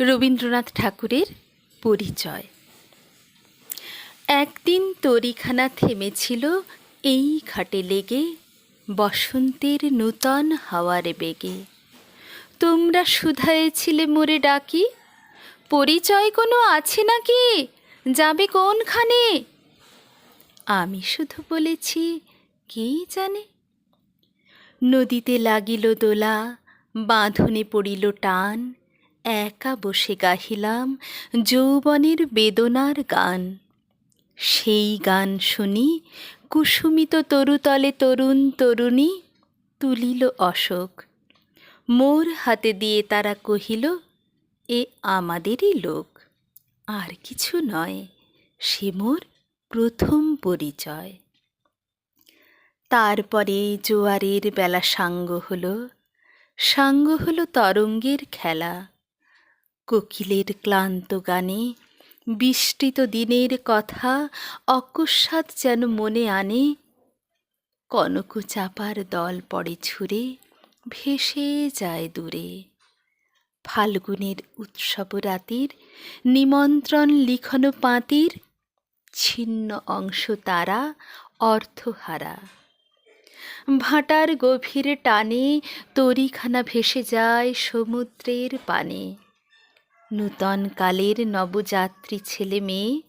রবীন্দ্রনাথ ঠাকুরের পরিচয়। একদিন তরীখানা থেমেছিল এই ঘাটে লেগে, বসন্তের নূতন হাওয়ার বেগে। তোমরা শুধায়েছিলে মোরে ডাকি, পরিচয় কোনো আছে নাকি, যাবে কোনখানে? আমি শুধু বলেছি, কে জানে। নদীতে লাগিল দোলা, বাঁধনে পড়িল টান, একা বসে গাহিলাম যৌবনের বেদনার গান। সেই গান শুনি কুসুমিত তরুতলে তরুণ তরুণী তুলিল অশোক। মোর হাতে দিয়ে তারা কহিল, এ আমাদেরই লোক। আর কিছু নয়, সে মোর প্রথম পরিচয়। তারপরে জোয়ারের বেলা সাঙ্গ হলো তরঙ্গের খেলা। কোকিলের ক্লান্ত গানে বিস্তৃত দিনের কথা অকস্মাৎ যেন মনে আনে। কনক চাপার দল পড়ে ঝুরে, ভেসে যায় দূরে। ফাল্গুনের উৎসব রাতির নিমন্ত্রণ লিখন পাঁতির ছিন্ন অংশ তারা অর্থহারা। ভাটার গভীর টানে তরীখানা ভেসে যায় সমুদ্রের পানে। নূতন কালের নবযাত্রী ছেলে মেয়ে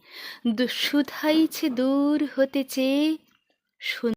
শুধাইছে দূর হতে চেয়ে